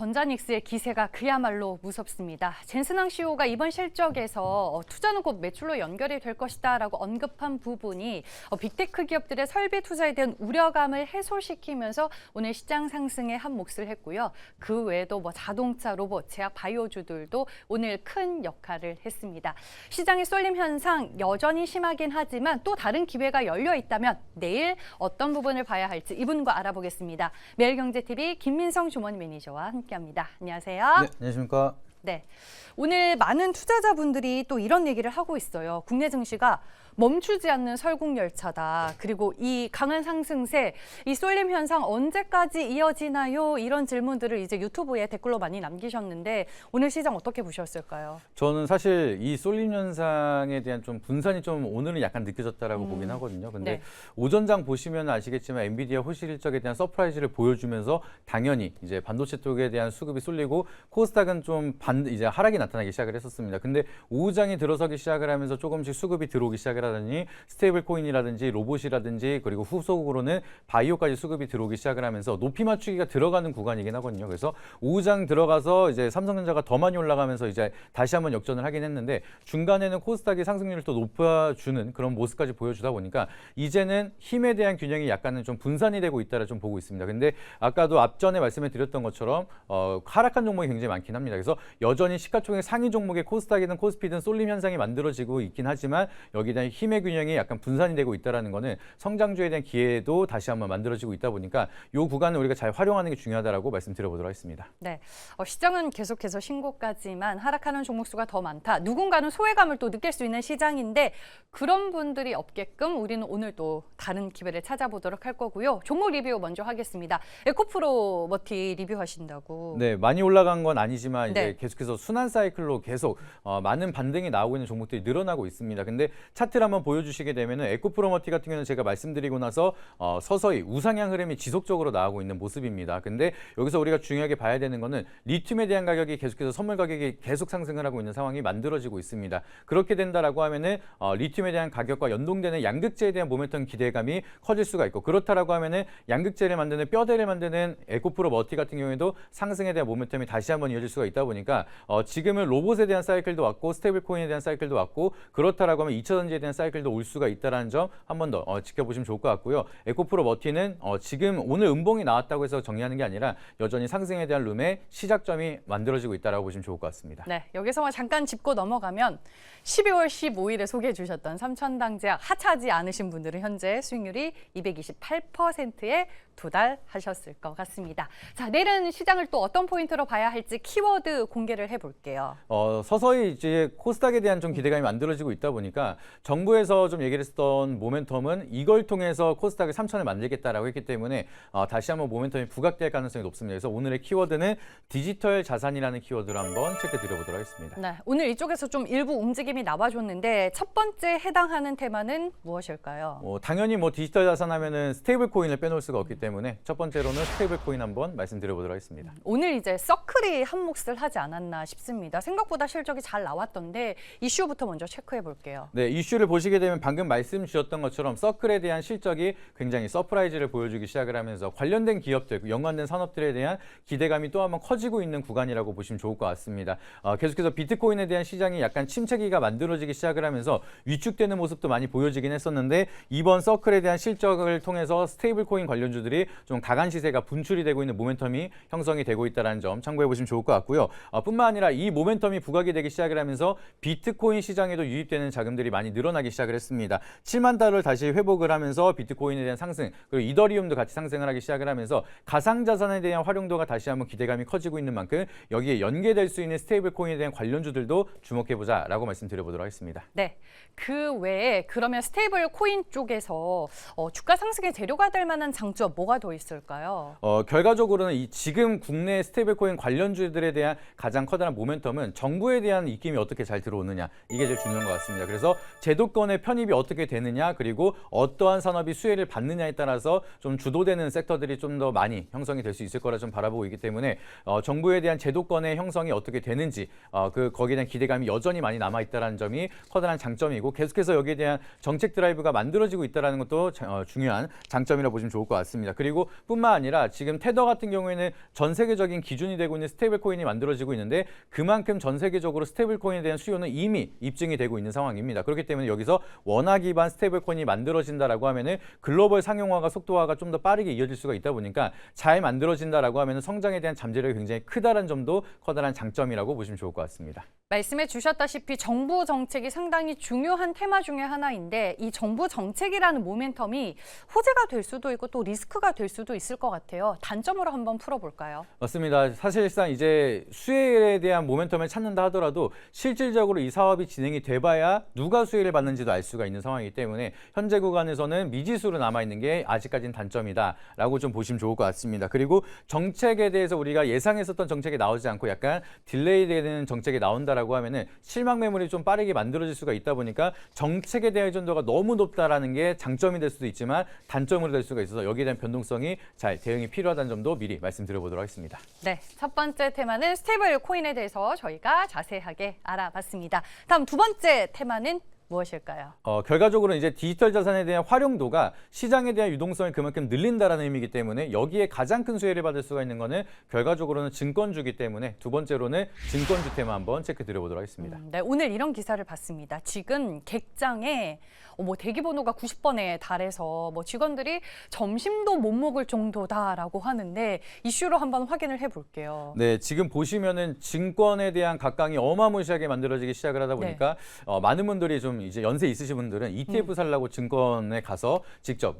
전자닉스의 기세가 그야말로 무섭습니다. 젠슨항 CEO가 이번 실적에서 투자는 곧 매출로 연결이 될 것이다라고 언급한 부분이 빅테크 기업들의 설비 투자에 대한 우려감을 해소시키면서 오늘 시장 상승에 한 몫을 했고요. 그 외에도 자동차, 로봇, 제약, 바이오주들도 오늘 큰 역할을 했습니다. 시장의 쏠림 현상 여전히 심하긴 하지만 또 다른 기회가 열려 있다면 내일 어떤 부분을 봐야 할지 이분과 알아보겠습니다. 매일경제TV 김민성 주머니 매니저와 함께합니다. 안녕하세요. 네, 안녕하십니까. 네, 오늘 많은 투자자분들이 또 이런 얘기를 하고 있어요. 국내 증시가 멈추지 않는 설국열차다. 그리고 이 강한 상승세, 이 쏠림 현상 언제까지 이어지나요? 이런 질문들을 이제 유튜브에 댓글로 많이 남기셨는데 오늘 시장 어떻게 보셨을까요? 저는 사실 이 쏠림 현상에 대한 좀 분산이 좀 오늘은 약간 느껴졌다라고 보긴 하거든요. 근데 네. 오전장 보시면 아시겠지만 엔비디아 호실 실적에 대한 서프라이즈를 보여주면서 당연히 이제 반도체 쪽에 대한 수급이 쏠리고 코스닥은 좀 이제 하락이 나타나기 시작을 했었습니다. 근데 오후장이 들어서기 시작을 하면서 조금씩 수급이 들어오기 시작을 하더니 스테이블 코인이라든지 로봇이라든지 그리고 후속으로는 바이오까지 수급이 들어오기 시작을 하면서 높이 맞추기가 들어가는 구간이긴 하거든요. 그래서 오후장 들어가서 이제 삼성전자가 더 많이 올라가면서 이제 다시 한번 역전을 하긴 했는데 중간에는 코스닥이 상승률을 또 높여주는 그런 모습까지 보여주다 보니까 이제는 힘에 대한 균형이 약간은 좀 분산이 되고 있다라 좀 보고 있습니다. 근데 아까도 앞전에 말씀을 드렸던 것처럼 하락한 종목이 굉장히 많긴 합니다. 그래서 여전히 시가총액 상위 종목의 코스닥이든 코스피든 쏠림 현상이 만들어지고 있긴 하지만 여기에 대한 힘의 균형이 약간 분산이 되고 있다는 거는 성장주에 대한 기회도 다시 한번 만들어지고 있다 보니까 이 구간을 우리가 잘 활용하는 게 중요하다고 말씀드려보도록 하겠습니다. 네, 시장은 계속해서 신고가지만 하락하는 종목 수가 더 많다. 누군가는 소외감을 또 느낄 수 있는 시장인데 그런 분들이 없게끔 우리는 오늘 또 다른 기회를 찾아보도록 할 거고요. 종목 리뷰 먼저 하겠습니다. 에코프로 머티 리뷰하신다고. 네, 많이 올라간 건 아니지만 이제 네. 계속해서 순환 사이클로 계속 많은 반등이 나오고 있는 종목들이 늘어나고 있습니다. 근데 차트를 한번 보여주시게 되면은 에코프로머티 같은 경우는 제가 말씀드리고 나서 서서히 우상향 흐름이 지속적으로 나오고 있는 모습입니다. 근데 여기서 우리가 중요하게 봐야 되는 거는 리튬에 대한 가격이 계속해서 선물 가격이 계속 상승을 하고 있는 상황이 만들어지고 있습니다. 그렇게 된다라고 하면은 리튬에 대한 가격과 연동되는 양극재에 대한 모멘텀 기대감이 커질 수가 있고 그렇다라고 하면은 양극재를 만드는 뼈대를 만드는 에코프로머티 같은 경우에도 상승에 대한 모멘텀이 다시 한번 이어질 수가 있다 보니까 지금은 로봇에 대한 사이클도 왔고 스테이블 코인에 대한 사이클도 왔고 그렇다라고 하면 2차 전지에 대한 사이클도 올 수가 있다라는 점 한 번 더 지켜보시면 좋을 것 같고요. 에코프로 머티는 지금 오늘 음봉이 나왔다고 해서 정리하는 게 아니라 여전히 상승에 대한 룸의 시작점이 만들어지고 있다라고 보시면 좋을 것 같습니다. 네, 여기서 잠깐 짚고 넘어가면 12월 15일에 소개해 주셨던 삼천당제약 하차하지 않으신 분들은 현재 수익률이 228%에 도달하셨을 것 같습니다. 자, 내일은 시장을 또 어떤 포인트로 봐야 할지 키워드 공개를 해볼게요. 서서히 이제 코스닥에 대한 좀 기대감이 만들어지고 있다 보니까 정부에서 좀 얘기를 했던 모멘텀은 이걸 통해서 코스닥을 3천을 만들겠다라고 했기 때문에 다시 한번 모멘텀이 부각될 가능성이 높습니다. 그래서 오늘의 키워드는 디지털 자산이라는 키워드로 한번 체크 드려보도록 하겠습니다. 네, 오늘 이쪽에서 좀 일부 움직임이 나와줬는데 첫 번째 해당하는 테마는 무엇일까요? 당연히 디지털 자산 하면은 스테이블 코인을 빼놓을 수가 없기 때문에 첫 번째로는 스테이블 코인 한번 말씀드려보도록 하겠습니다. 오늘 이제 서클이 한 몫을 하지 않았나 싶습니다. 생각보다 실적이 잘 나왔던데 이슈부터 먼저 체크해 볼게요. 네, 이슈를 보시게 되면 방금 말씀 주셨던 것처럼 서클에 대한 실적이 굉장히 서프라이즈를 보여주기 시작을 하면서 관련된 기업들, 연관된 산업들에 대한 기대감이 또 한번 커지고 있는 구간이라고 보시면 좋을 것 같습니다. 계속해서 비트코인에 대한 시장이 약간 침체기가 만들어지기 시작을 하면서 위축되는 모습도 많이 보여지긴 했었는데 이번 서클에 대한 실적을 통해서 스테이블 코인 관련주들이 좀 강한 시세가 분출이 되고 있는 모멘텀이 형성이 되고 있다는 점 참고해 보시면 좋을 것 같고요. 뿐만 아니라 이 모멘텀이 부각이 되기 시작을 하면서 비트코인 시장에도 유입되는 자금들이 많이 늘어나기 시작을 했습니다. 7만 달러를 다시 회복을 하면서 비트코인에 대한 상승 그리고 이더리움도 같이 상승을 하기 시작을 하면서 가상자산에 대한 활용도가 다시 한번 기대감이 커지고 있는 만큼 여기에 연계될 수 있는 스테이블 코인에 대한 관련주들도 주목해보자라고 말씀드려보도록 하겠습니다. 네, 그 외에 그러면 스테이블 코인 쪽에서 주가 상승의 재료가 될 만한 장점 뭐가 더 있을까요? 결과적으로는 지금 국내 스테이블 코인 관련주들에 대한 가장 커다란 모멘텀은 정부에 대한 입김이 어떻게 잘 들어오느냐 이게 제일 중요한 것 같습니다. 그래서 제도권의 편입이 어떻게 되느냐 그리고 어떠한 산업이 수혜를 받느냐에 따라서 좀 주도되는 섹터들이 좀 더 많이 형성이 될 수 있을 거라 좀 바라보고 있기 때문에 정부에 대한 제도권의 형성이 어떻게 되는지 거기에 대한 기대감이 여전히 많이 남아있다는 점이 커다란 장점이고 계속해서 여기에 대한 정책 드라이브가 만들어지고 있다는 것도 중요한 장점이라고 보시면 좋을 것 같습니다. 그리고 뿐만 아니라 지금 테더 같은 경우에는 전 세계적인 기준이 되고 있는 스테이블 코인이 만들어지고 있는데 그만큼 전 세계적으로 스테이블 코인에 대한 수요는 이미 입증이 되고 있는 상황입니다. 그렇기 때문에 여기서 원화 기반 스테이블 코인이 만들어진다라고 하면은 글로벌 상용화가 속도화가 좀 더 빠르게 이어질 수가 있다 보니까 잘 만들어진다라고 하면은 성장에 대한 잠재력이 굉장히 크다는 점도 커다란 장점이라고 보시면 좋을 것 같습니다. 말씀해 주셨다시피 정부 정책이 상당히 중요한 테마 중에 하나인데 이 정부 정책이라는 모멘텀이 호재가 될 수도 있고 또 리스크가 될 수도 있을 것 같아요. 단점으로 한번 풀어볼까요? 맞습니다. 사실상 이제 수혜에 대한 모멘텀을 찾는다 하더라도 실질적으로 이 사업이 진행이 돼봐야 누가 수혜를 받는지도 알 수가 있는 상황이기 때문에 현재 구간에서는 미지수로 남아있는 게 아직까지는 단점이다라고 좀 보시면 좋을 것 같습니다. 그리고 정책에 대해서 우리가 예상했었던 정책이 나오지 않고 약간 딜레이 되는 정책이 나온다라고 하면은 실망 매물이 좀 빠르게 만들어질 수가 있다 보니까 정책에 대한 의존도가 너무 높다라는 게 장점이 될 수도 있지만 단점으로 될 수가 있어서 여기에 대한 변동성이 잘 대응이 필요하다는 점도 미리 말씀드려보도록 하겠습니다. 네, 첫 번째 테마는 스테이블 코인에 대해서 저희가 자세하게 알아봤습니다. 다음 두 번째 테마는 무엇일까요? 결과적으로 이제 디지털 자산에 대한 활용도가 시장에 대한 유동성을 그만큼 늘린다라는 의미이기 때문에 여기에 가장 큰 수혜를 받을 수가 있는 거는 결과적으로는 증권주기 때문에 두 번째로는 증권주 테마 한번 체크 드려보도록 하겠습니다. 네, 오늘 이런 기사를 봤습니다. 지금 객장에 대기번호가 90번에 달해서 직원들이 점심도 못 먹을 정도다라고 하는데 이슈로 한번 확인을 해볼게요. 네, 지금 보시면은 증권에 대한 각광이 어마무시하게 만들어지기 시작을 하다 보니까 많은 분들이 좀 이제 연세 있으신 분들은 ETF 살라고 증권에 가서 직접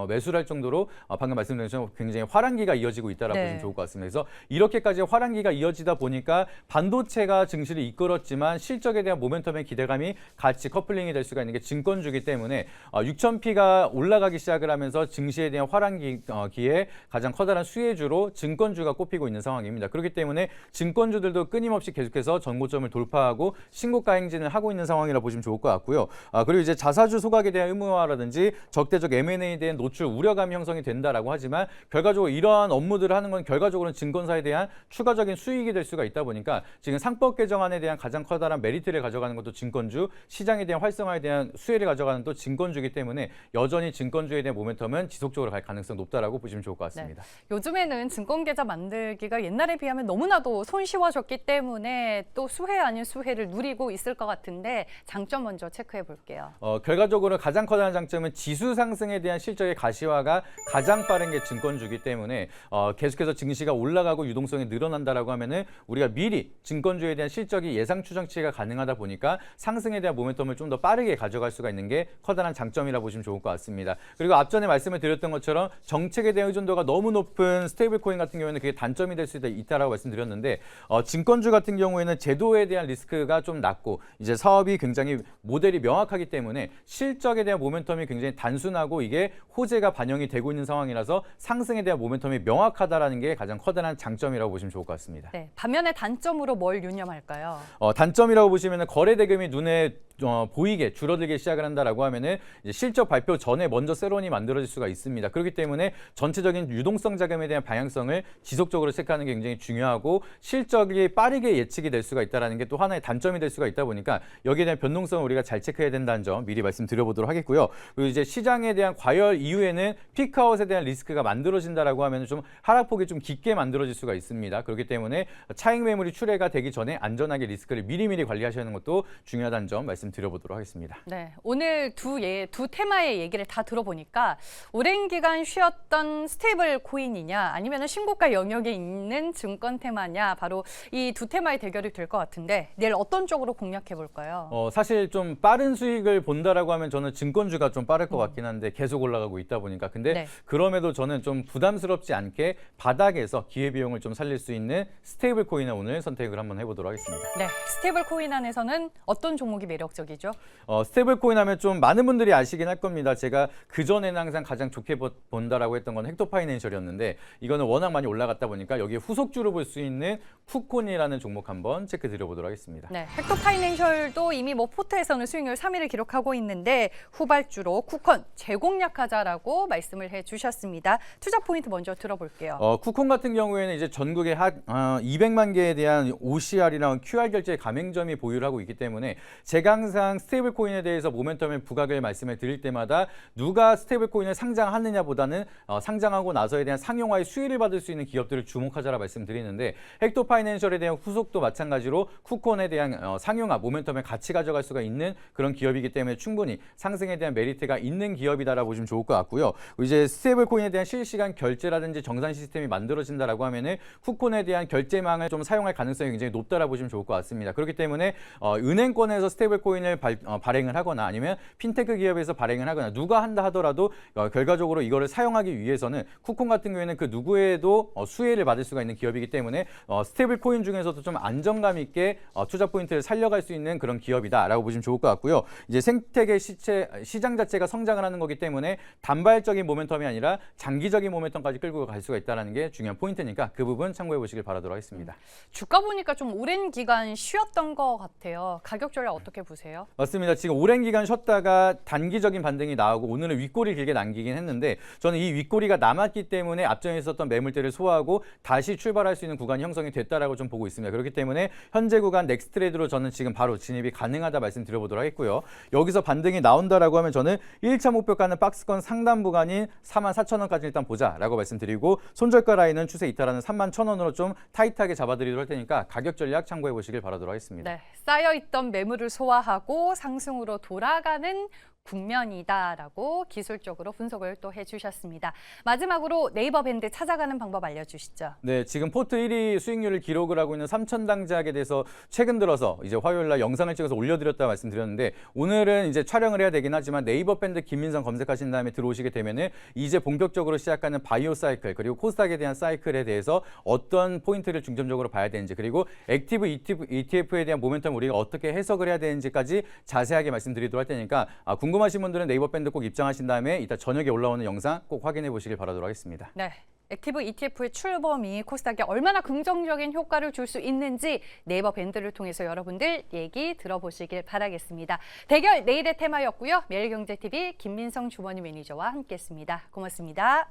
매수를 할 정도로 방금 말씀드린 것처럼 굉장히 화랑기가 이어지고 있다라고 보시면 좋을 것 같습니다. 그래서 이렇게까지 화랑기가 이어지다 보니까 반도체가 증시를 이끌었지만 실적에 대한 모멘텀의 기대감이 같이 커플링이 될 수가 있는 게 증권주기 때문에 6,000P가 올라가기 시작을 하면서 증시에 대한 화랑기에 가장 커다란 수혜주로 증권주가 꼽히고 있는 상황입니다. 그렇기 때문에 증권주들도 끊임없이 계속해서 전고점을 돌파하고 신고가 행진을 하고 있는 상황이라 보시면 좋을 것 같고요. 그리고 이제 자사주 소각에 대한 의무화라든지 적대적 M&A에 대한 노출 우려감이 형성이 된다라고 하지만 결과적으로 이러한 업무들을 하는 건 결과적으로는 증권사에 대한 추가적인 수익이 될 수가 있다 보니까 지금 상법 개정안에 대한 가장 커다란 메리트를 가져가는 것도 증권주, 시장에 대한 활성화에 대한 수혜를 가져가는 또 증권주기 때문에 여전히 증권주에 대한 모멘텀은 지속적으로 갈 가능성이 높다라고 보시면 좋을 것 같습니다. 요즘에는 증권계좌 만들기가 옛날에 비하면 너무나도 손쉬워졌기 때문에 또 수혜 아닌 수혜를 누리고 있을 것 같은데 장점 먼저 체크해 볼게요. 결과적으로 가장 커다란 장점은 지수 상승에 대한 실적의 가시화가 가장 빠른 게 증권주기 때문에 계속해서 증시가 올라가고 유동성이 늘어난다라고 하면은 우리가 미리 증권주에 대한 실적이 예상 추정치가 가능하다 보니까 상승에 대한 모멘텀을 좀 더 빠르게 가져갈 수가 있는 게 커다란 장점이라 보시면 좋을 것 같습니다. 그리고 앞전에 말씀을 드렸던 것처럼 정책에 대한 의존도가 너무 높은 스테이블 코인 같은 경우에는 그게 단점이 될 수 있다라고 말씀드렸는데 증권주 같은 경우에는 제도에 대한 리스크가 좀 낮고 이제 사업이 굉장히 모델이 명확하기 때문에 실적에 대한 모멘텀이 굉장히 단순하고 이게 호재가 반영이 되고 있는 상황이라서 상승에 대한 모멘텀이 명확하다라는 게 가장 커다란 장점이라고 보시면 좋을 것 같습니다. 네, 반면에 단점으로 뭘 유념할까요? 단점이라고 보시면은 거래 대금이 눈에 보이게 줄어들기 시작을 한다라고 하면은 이제 실적 발표 전에 먼저 세론이 만들어질 수가 있습니다. 그렇기 때문에 전체적인 유동성 자금에 대한 방향성을 지속적으로 체크하는 게 굉장히 중요하고 실적이 빠르게 예측이 될 수가 있다는 게 또 하나의 단점이 될 수가 있다 보니까 여기에 대한 변동성을 우리가 잘 체크해야 된다는 점 미리 말씀드려보도록 하겠고요. 그리고 이제 시장에 대한 과열 이후에는 피크아웃에 대한 리스크가 만들어진다라고 하면 좀 하락폭이 좀 깊게 만들어질 수가 있습니다. 그렇기 때문에 차익 매물이 출회가 되기 전에 안전하게 리스크를 미리미리 관리하시는 것도 중요하다는 점 말씀드려보도록 하겠습니다. 네, 오늘 두 테마의 얘기를 다 들어보니까 오랜 기간 쉬었던 스테이블 코인이냐 아니면 신고가 영역에 있는 증권 테마냐 바로 이 두 테마의 대결이 될 것 같은데 내일 어떤 쪽으로 공략해 볼까요? 사실 좀 빠른 수익을 본다라고 하면 저는 증권주가 좀 빠를 것 같긴 한데 계속 올라가고 있다 보니까 근데 그럼에도 저는 좀 부담스럽지 않게 바닥에서 기회비용을 좀 살릴 수 있는 스테이블 코인을 오늘 선택을 한번 해보도록 하겠습니다. 네, 스테이블 코인 안에서는 어떤 종목이 매력적이죠? 스테이블 코인 하면 좀 많은 분들이 아시긴 할 겁니다. 제가 그전에는 항상 가장 좋게 본다라고 했던 건 헥토 파이낸셜이었는데 이거는 워낙 많이 올라갔다 보니까 여기에 후속주로 볼 수 있는 쿠콘이라는 종목 한번 체크 드려보도록 하겠습니다. 네, 헥토 파이낸셜도 이미 포트에서는 수익률 3위를 기록하고 있는데 후발주로 쿠콘 재공략하자라고 말씀을 해주셨습니다. 투자 포인트 먼저 들어볼게요. 쿠콘 같은 경우에는 이제 전국에 200만 개에 대한 OCR이나 QR 결제 가맹점이 보유를 하고 있기 때문에 제가 항상 스테이블 코인에 대해서 모멘텀의 부각을 말씀을 드릴 때마다 누가 스테이블 코인을 상장하느냐보다는 상장하고 나서에 대한 상용화의 수혜를 받을 수 있는 기업들을 주목하자라 말씀드리는데 헥토 파이낸셜에 대한 후속도 마찬가지로 쿠콘에 대한 상용화 모멘텀을 같이 가져갈 수가 있는 그런 기업이기 때문에 충분히 상승에 대한 메리트가 있는 기업이다라고 보시면 좋을 것 같고요. 이제 스테이블 코인에 대한 실시간 결제라든지 정산 시스템이 만들어진다라고 하면은 쿠콘에 대한 결제망을 좀 사용할 가능성이 굉장히 높다라고 보시면 좋을 것 같습니다. 그렇기 때문에 은행권에서 스테이블 코인을 발행을 하거나 아니면 핀테크 기업에서 발행을 하거나 누가 한다 하더라도 결과적으로 이거를 사용하기 위해서는 쿠콘 같은 경우에는 그 누구에도 수혜를 받을 수가 있는 기업이기 때문에 스테이블 코인 중에서도 좀 안정감 있게 투자 포인트를 살려갈 수 있는 그런 기업이다라고 보시면 좋을 것 같고요. 이제 생태계 시장 자체가 성장을 하는 거기 때문에 단발적인 모멘텀이 아니라 장기적인 모멘텀까지 끌고 갈 수가 있다는 게 중요한 포인트니까 그 부분 참고해 보시길 바라도록 하겠습니다. 주가 보니까 좀 오랜 기간 쉬었던 것 같아요. 가격 전략 어떻게 보세요? 맞습니다. 지금 오랜 기간 쉬었다가 단기적인 반등이 나오고 오늘은 윗꼬리 길게 남기긴 했는데 저는 이 윗꼬리가 남았기 때문에 앞전에 있었던 매물대를 소화하고 다시 출발할 수 있는 구간이 형성이 됐다라고 좀 보고 있습니다. 그렇기 때문에 현재 구간 넥스트 트레이드로 저는 지금 바로 진입이 가능하다 말씀드려보도록 하겠고요. 여기서 반등이 나온다라고 하면 저는 1차 목표가는 박스권 상단 구간인 44,000원까지 일단 보자라고 말씀드리고 손절가 라인은 추세 이탈하는 31,000원으로 좀 타이트하게 잡아드리도록 할 테니까 가격 전략 참고해 보시길 바라도록 하겠습니다. 네, 쌓여있던 매물을 소화하고 상승으로 돌아가는 국면이다라고 기술적으로 분석을 또 해주셨습니다. 마지막으로 네이버 밴드 찾아가는 방법 알려주시죠. 네, 지금 포트 1위 수익률을 기록을 하고 있는 삼천당작에 대해서 최근 들어서 이제 화요일 날 영상을 찍어서 올려드렸다 말씀드렸는데 오늘은 이제 촬영을 해야 되긴 하지만 네이버 밴드 김민성 검색하신 다음에 들어오시게 되면은 이제 본격적으로 시작하는 바이오 사이클 그리고 코스닥에 대한 사이클에 대해서 어떤 포인트를 중점적으로 봐야 되는지 그리고 액티브 ETF에 대한 모멘텀 우리가 어떻게 해석을 해야 되는지까지 자세하게 말씀드리도록 할 테니까 궁금하신 분들은 네이버 밴드 꼭 입장하신 다음에 이따 저녁에 올라오는 영상 꼭 확인해 보시길 바라도록 하겠습니다. 네. 액티브 ETF의 출범이 코스닥에 얼마나 긍정적인 효과를 줄 수 있는지 네이버 밴드를 통해서 여러분들 얘기 들어보시길 바라겠습니다. 대결 내일의 테마였고요. 매일경제TV 김민성 주머니 매니저와 함께했습니다. 고맙습니다.